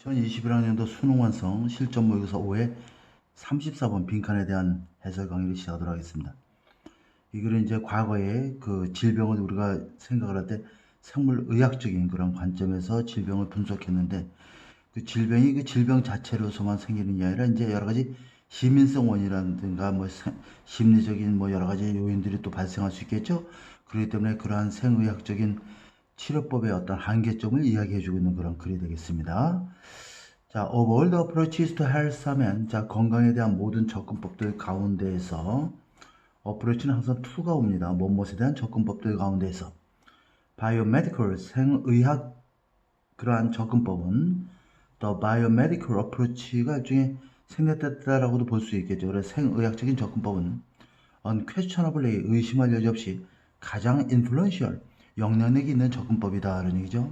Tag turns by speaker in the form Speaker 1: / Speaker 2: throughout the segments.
Speaker 1: 2021학년도 수능 완성 실전 모의고사 5회 34번 빈칸에 대한 해설 강의를 시작하도록 하겠습니다. 이 글은 이제 과거에 그 질병을 우리가 생각을 할 때 생물의학적인 그런 관점에서 질병을 분석했는데 그 질병이 그 질병 자체로서만 생기는 게 아니라 이제 여러 가지 시민성 원인이라든가 뭐 심리적인 뭐 여러 가지 요인들이 또 발생할 수 있겠죠. 그렇기 때문에 그러한 생의학적인 치료법의 어떤 한계점을 이야기해주고 있는 그런 글이 되겠습니다. 자, of all the approaches to health 하면, 자, 건강에 대한 모든 접근법들 가운데에서, approach는 항상 to가 옵니다. 무엇에 대한 접근법들 가운데에서. biomedical, 생의학, 그러한 접근법은, the biomedical approach가 일종의 생략됐다라고도 볼 수 있겠죠. 그래서 생의학적인 접근법은, unquestionably, 의심할 여지 없이 가장 influential, 영향력이 있는 접근법이다. 라는 얘기죠.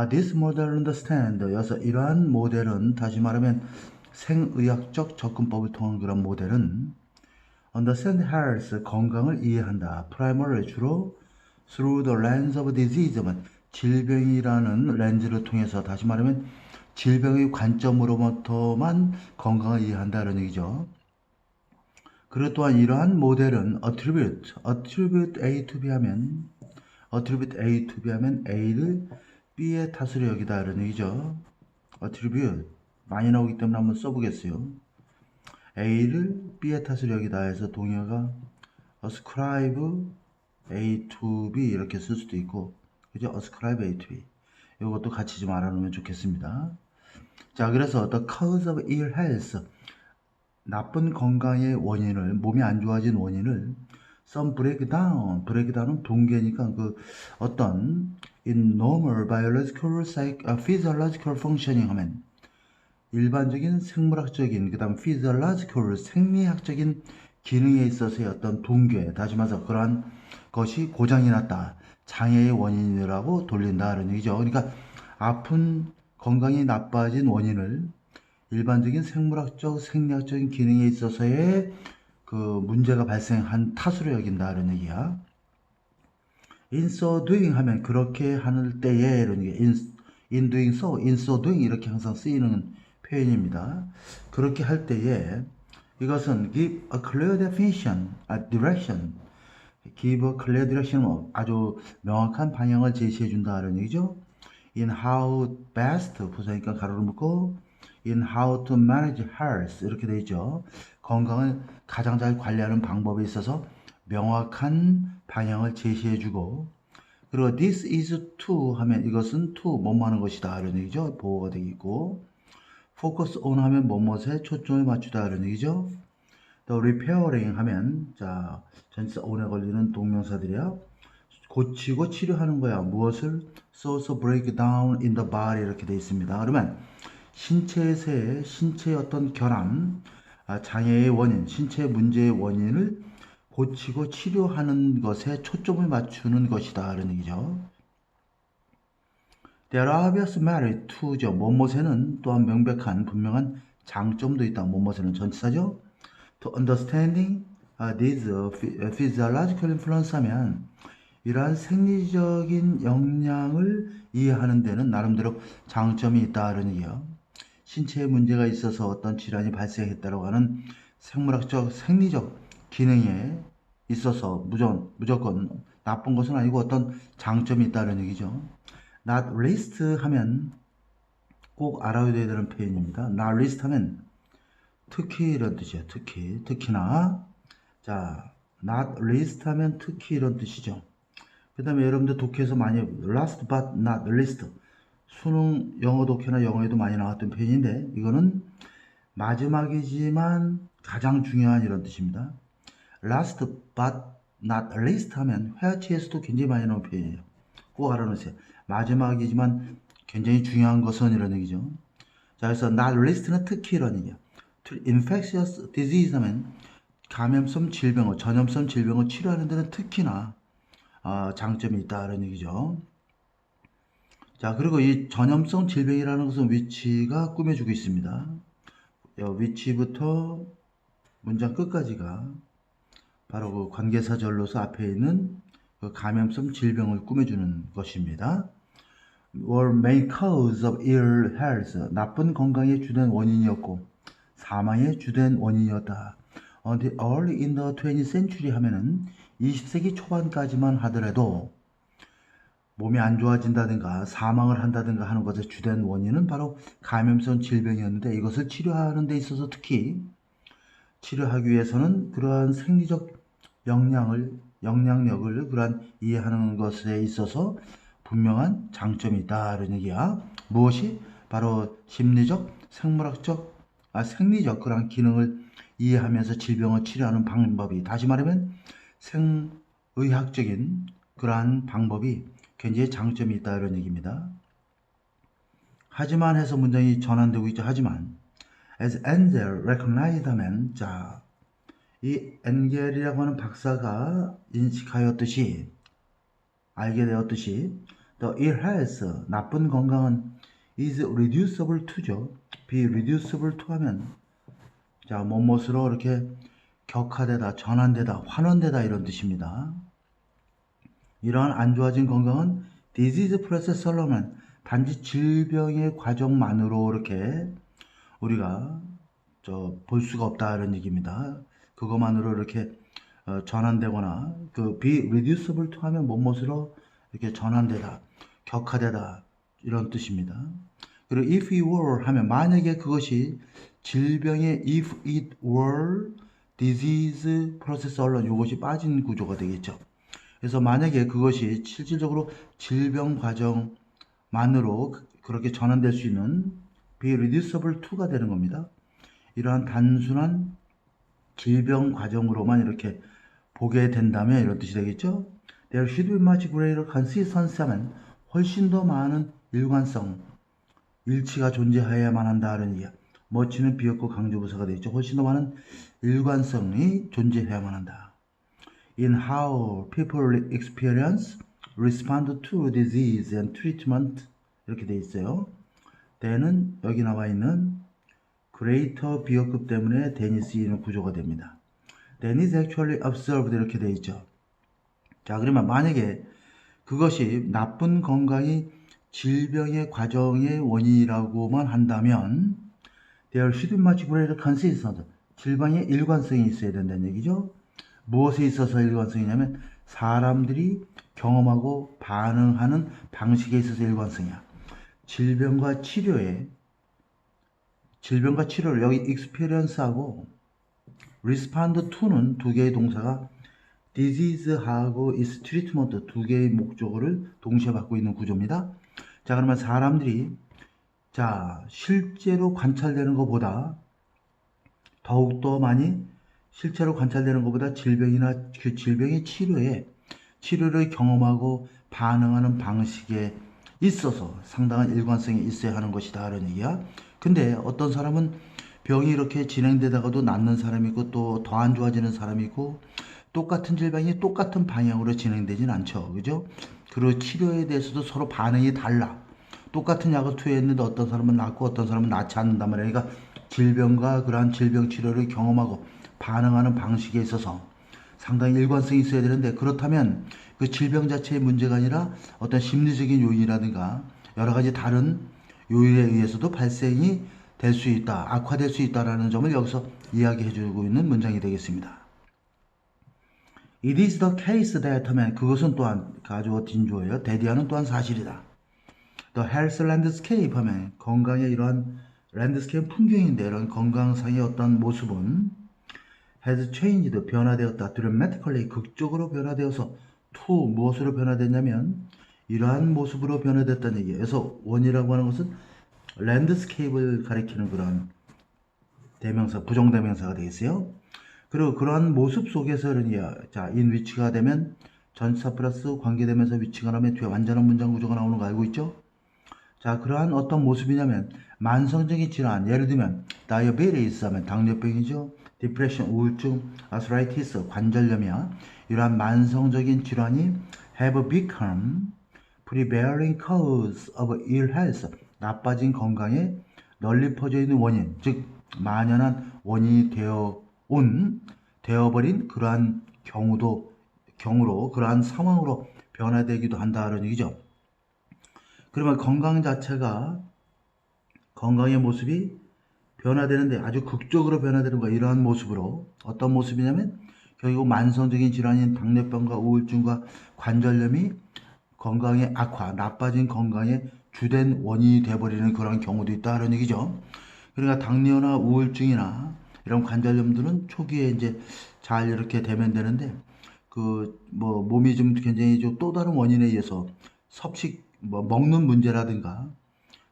Speaker 1: This model understand. 여기서 이러한 모델은 다시 말하면 생의학적 접근법을 통한 그런 모델은 understand health, 건강을 이해한다. primarily 주로 through the lens of disease만 질병이라는 렌즈를 통해서 다시 말하면 질병의 관점으로부터만 건강을 이해한다는 얘기죠. 그리고 또한 이러한 모델은 attribute A to B 하면 A를 B의 탓으로 여기다 이런 얘기죠. attribute 많이 나오기 때문에 한번 써보겠어요. A를 B의 탓으로 여기다 해서 동의어가 ascribe A to B 이렇게 쓸 수도 있고, 그죠? ascribe A to B. 이것도 같이 좀 알아놓으면 좋겠습니다. 자, 그래서 the cause of ill health, 나쁜 건강의 원인을, 몸이 안 좋아진 원인을 some breakdown은 동계니까 그 어떤 in normal biological, physiological functioning 하면 일반적인 생물학적인 그 다음 physiological 생리학적인 기능에 있어서의 어떤 동괴, 다시 말해서 그러한 것이 고장이 났다, 장애의 원인이라고 돌린다는 얘기죠. 그러니까 아픈 건강이 나빠진 원인을 일반적인 생물학적 생리학적인 기능에 있어서의 그 문제가 발생한 탓으로 여긴다는 얘기야. in so doing 하면 그렇게 하는 때에 이런 게 in doing so, in so doing 이렇게 항상 쓰이는 표현입니다. 그렇게 할 때에 이것은 give a clear definition, a direction, give a clear direction, 아주 명확한 방향을 제시해 준다는 얘기죠. in how best, 부사니까 가로를 묶고 in how to manage health 이렇게 되어 있죠. 건강을 가장 잘 관리하는 방법에 있어서 명확한 방향을 제시해 주고, 그리고 this is to 하면 이것은 to 뭐뭐 하는 것이다 이런 얘기죠. 보호가 되겠고, focus on 하면 뭐뭐에 초점을 맞추다 이런 얘기죠. 또 repairing 하면 자 전치사 on에 걸리는 동명사들이야. 고치고 치료하는 거야. 무엇을? so break down in the body 이렇게 되어 있습니다. 그러면 신체의 어떤 결함, 장애의 원인, 신체 문제의 원인을 고치고 치료하는 것에 초점을 맞추는 것이다. 이런 얘기죠. There are obvious merit to죠. 뭐뭐에는 또한 명백한 분명한 장점도 있다. 뭐뭐에는 전치사죠. To understanding these physiological influence 하면 이러한 생리적인 영향을 이해하는 데는 나름대로 장점이 있다는 얘기예요. 신체에 문제가 있어서 어떤 질환이 발생했다고 하는 생물학적, 생리적 기능에 있어서 무조건 나쁜 것은 아니고 어떤 장점이 있다는 얘기죠. Not least 하면 꼭 알아야 되는 표현입니다. Not least 하면 특히 이런 뜻이에요. 특히나. 자, not least 하면 특히 이런 뜻이죠. 그 다음에 여러분들 독해에서 많이 last but not least, 수능 영어 독해나 영어에도 많이 나왔던 표현인데 이거는 마지막이지만 가장 중요한 이런 뜻입니다. last but not least 하면 회화치에서도 굉장히 많이 나오는 표현이에요. 꼭 알아놓으세요. 마지막이지만 굉장히 중요한 것은 이런 얘기죠. 자, 그래서 not least는 특히 이런 얘기야. infectious disease 하면 감염성 질병을, 전염성 질병을 치료하는 데는 특히나 장점이 있다는 얘기죠. 자, 그리고 이 전염성 질병이라는 것은 위치가 꾸며주고 있습니다. 위치부터 문장 끝까지가 바로 그 관계사절로서 앞에 있는 그 감염성 질병을 꾸며주는 것입니다. were main cause of ill health. 나쁜 건강의 주된 원인이었고 사망의 주된 원인이었다. Until early in the 20th century 하면은 20세기 초반까지만 하더라도 몸이 안 좋아진다든가 사망을 한다든가 하는 것의 주된 원인은 바로 감염성 질병이었는데 이것을 치료하는 데 있어서 특히 치료하기 위해서는 그러한 생리적 영향력을 그러한 이해하는 것에 있어서 분명한 장점이 있다는 얘기야. 무엇이? 바로 심리적, 생리적 그러한 기능을 이해하면서 질병을 치료하는 방법이, 다시 말하면 생의학적인 그러한 방법이 굉장히 장점이 있다 이런 얘기입니다. 하지만 해서 문장이 전환되고 있죠. 하지만 as Engel recognized 하면, 자, 이 엔겔이라고 하는 박사가 인식하였듯이, 알게 되었듯이 the ill health, 나쁜 건강은 is reducible to죠. be reducible to 하면, 자, 뭐뭇으로 이렇게 격화되다, 전환되다, 환원되다 이런 뜻입니다. 이러한 안 좋아진 건강은 disease process alone은 단지 질병의 과정만으로 이렇게 우리가 볼 수가 없다 이런 얘기입니다. 그것만으로 이렇게 전환되거나 그 be reducible to 하면 뭐뭇으로 이렇게 전환되다, 격화되다 이런 뜻입니다. 그리고 if it were 하면 만약에 그것이 질병의 if it were disease process alone 이것이 빠진 구조가 되겠죠. 그래서 만약에 그것이 실질적으로 질병 과정만으로 그렇게 전환될 수 있는 be reducible to가 되는 겁니다. 이러한 단순한 질병 과정으로만 이렇게 보게 된다면 이런 뜻이 되겠죠. There should be much greater consistency 하면 훨씬 더 많은 일관성, 일치가 존재해야만 한다는 얘기야. much는 비었고 강조부사가 되겠죠. 훨씬 더 많은 일관성이 존재해야만 한다. In how people experience, respond to disease and treatment 이렇게 돼 있어요. then은 여기 나와 있는 greater 비어급 때문에 then이 쓰이는 구조가 됩니다. then is actually observed 이렇게 돼 있죠. 자, 그러면 만약에 그것이 나쁜 건강이 질병의 과정의 원인이라고만 한다면 there should be much greater consistency, 질병의 일관성이 있어야 된다는 얘기죠. 무엇에 있어서 일관성이냐면 사람들이 경험하고 반응하는 방식에 있어서 일관성이야. 질병과 치료를 여기 experience하고 respond to는 두 개의 동사가 disease하고 is treatment 두 개의 목적어를 동시에 받고 있는 구조입니다. 자, 그러면 사람들이 실제로 관찰되는 것보다 더욱더 많이 실제로 관찰되는 것보다 질병이나 그 질병의 치료를 경험하고 반응하는 방식에 있어서 상당한 일관성이 있어야 하는 것이다 라는 얘기야. 근데 어떤 사람은 병이 이렇게 진행되다가도 낫는 사람이 있고 또 더 안 좋아지는 사람이 있고 똑같은 질병이 똑같은 방향으로 진행되진 않죠. 그죠? 그리고 치료에 대해서도 서로 반응이 달라. 똑같은 약을 투여했는데 어떤 사람은 낫고 어떤 사람은 낫지 않는단 말이야. 그러니까 질병과 그러한 질병 치료를 경험하고 반응하는 방식에 있어서 상당히 일관성이 있어야 되는데, 그렇다면 그 질병 자체의 문제가 아니라 어떤 심리적인 요인이라든가 여러 가지 다른 요인에 의해서도 발생이 될 수 있다, 악화될 수 있다라는 점을 여기서 이야기해 주고 있는 문장이 되겠습니다. It is the case that 하면 그것은 또한 가주어 딘주어예요. 대디하는 또한 사실이다. The health landscape 하면 건강의 이러한 랜드스케이프 풍경인데 이런 건강상의 어떤 모습은 has changed 변화되었다. dramatically 극적으로 변화되어서 to 무엇으로 변화됐냐면 이러한 모습으로 변화됐다는 얘기예요. 그래서 원이라고 하는 것은 랜드스케이프를 가리키는 그런 대명사, 부정대명사가 되겠어요. 그리고 그러한 모습 속에서는 in which가 되면 전치사 플러스 관계대명사 위치가 나면 뒤에 완전한 문장 구조가 나오는 거 알고 있죠? 자, 그러한 어떤 모습이냐면 만성적인 질환, 예를 들면 다이어베티스 하면 당뇨병이죠. 디프레션, 우울증, 아스라이티스, 관절염이야. 이러한 만성적인 질환이 have become prevailing cause of ill health, 나빠진 건강에 널리 퍼져 있는 원인, 즉 만연한 원인이 되어버린 그러한 경우로 그러한 상황으로 변화되기도 한다는 얘기죠. 그러면 건강 자체가 건강의 모습이 변화되는데 아주 극적으로 변화되는 거야. 이러한 모습으로. 어떤 모습이냐면 결국 만성적인 질환인 당뇨병과 우울증과 관절염이 건강의 악화, 나빠진 건강의 주된 원인이 돼버리는 그런 경우도 있다는 얘기죠. 그러니까 당뇨나 우울증이나 이런 관절염들은 초기에 이제 잘 이렇게 되면 되는데 그 뭐 몸이 좀 굉장히 좀 또 다른 원인에 의해서 섭식 뭐 먹는 문제라든가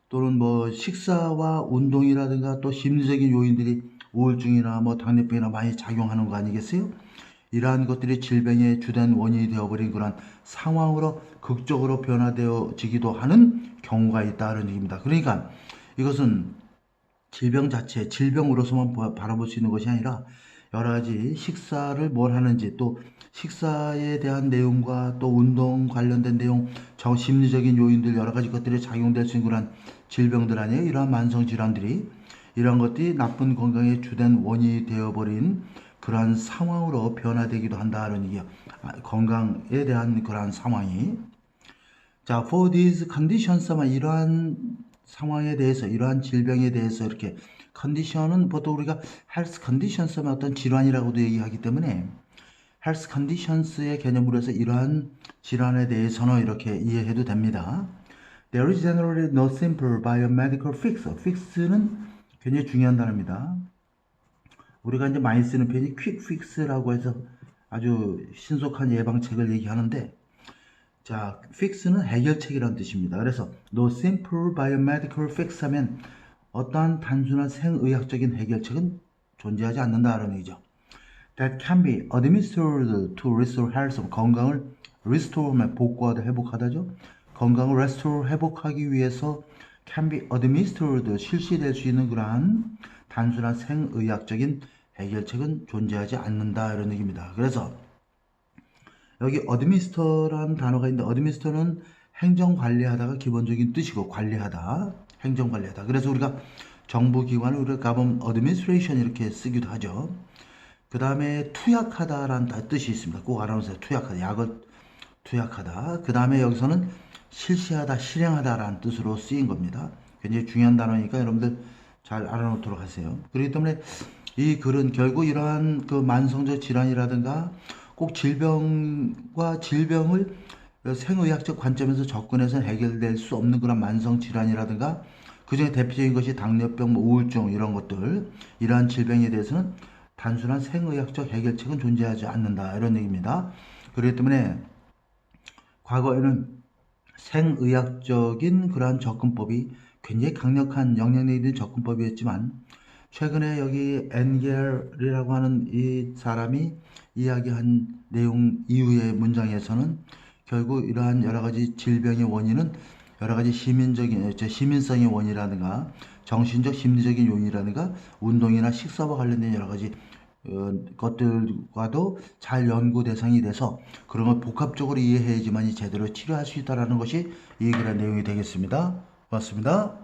Speaker 1: 또는 뭐 식사와 운동이라든가 또 심리적인 요인들이 우울증이나 뭐 당뇨병이나 많이 작용하는 거 아니겠어요? 이러한 것들이 질병의 주된 원인이 되어버린 그런 상황으로 극적으로 변화되어지기도 하는 경우가 있다는 얘기입니다. 그러니까 이것은 질병 자체, 질병으로서만 바라볼 수 있는 것이 아니라 여러 가지 식사를 뭘 하는지 또 식사에 대한 내용과 또 운동 관련된 내용, 심리적인 요인들 여러 가지 것들이 작용될 수 있는 그런 질병들 아니에요. 이러한 만성 질환들이 이러한 것들이 나쁜 건강의 주된 원인이 되어버린 그러한 상황으로 변화되기도 한다는 얘기야. 건강에 대한 그러한 상황이. 자, for these conditions, 이러한 상황에 대해서, 이러한 질병에 대해서 이렇게 컨디션은 보통 우리가 health conditions만 어떤 질환이라고도 얘기하기 때문에 health conditions의 개념으로 해서 이러한 질환에 대해서는 이렇게 이해해도 됩니다. There is generally no simple biomedical fix. fix는 굉장히 중요한 단어입니다. 우리가 이제 많이 쓰는 표현이 quick fix라고 해서 아주 신속한 예방책을 얘기하는데 자, fix는 해결책이라는 뜻입니다. 그래서 no simple biomedical fix 하면 어떠한 단순한 생의학적인 해결책은 존재하지 않는다는 얘기죠. That can be administered to restore health. 건강을 restore하면 복구하다, 회복하다죠. 건강을 restore, 회복하기 위해서 can be administered, 실시될 수 있는 그러한 단순한 생의학적인 해결책은 존재하지 않는다 이런 얘기입니다. 그래서 여기 administer라는 단어가 있는데 administer는 행정관리하다가 기본적인 뜻이고 관리하다, 행정관리하다. 그래서 우리가 정부기관을 우리가 government administration 이렇게 쓰기도 하죠. 그 다음에 투약하다라는 뜻이 있습니다. 꼭 알아놓으세요. 투약하다, 약을 투약하다. 그 다음에 여기서는 실시하다, 실행하다라는 뜻으로 쓰인 겁니다. 굉장히 중요한 단어니까 여러분들 잘 알아놓도록 하세요. 그렇기 때문에 이 글은 결국 이러한 그 만성적 질환이라든가 꼭 질병과 질병을 생의학적 관점에서 접근해서 해결될 수 없는 그런 만성 질환이라든가 그중에 대표적인 것이 당뇨병, 우울증 이런 것들 이러한 질병에 대해서는 단순한 생의학적 해결책은 존재하지 않는다 이런 얘기입니다. 그렇기 때문에 과거에는 생의학적인 그러한 접근법이 굉장히 강력한 영향력 있는 접근법이었지만 최근에 여기 엔겔이라고 하는 이 사람이 이야기한 내용 이후의 문장에서는 결국 이러한 여러 가지 질병의 원인은 여러 가지 시민성의 원인이라든가 정신적 심리적인 요인이라든가 운동이나 식사와 관련된 여러 가지 것들과도 잘 연구 대상이 돼서 그런 걸 복합적으로 이해해야지만이 제대로 치료할 수 있다는 것이 이 글의 내용이 되겠습니다. 고맙습니다.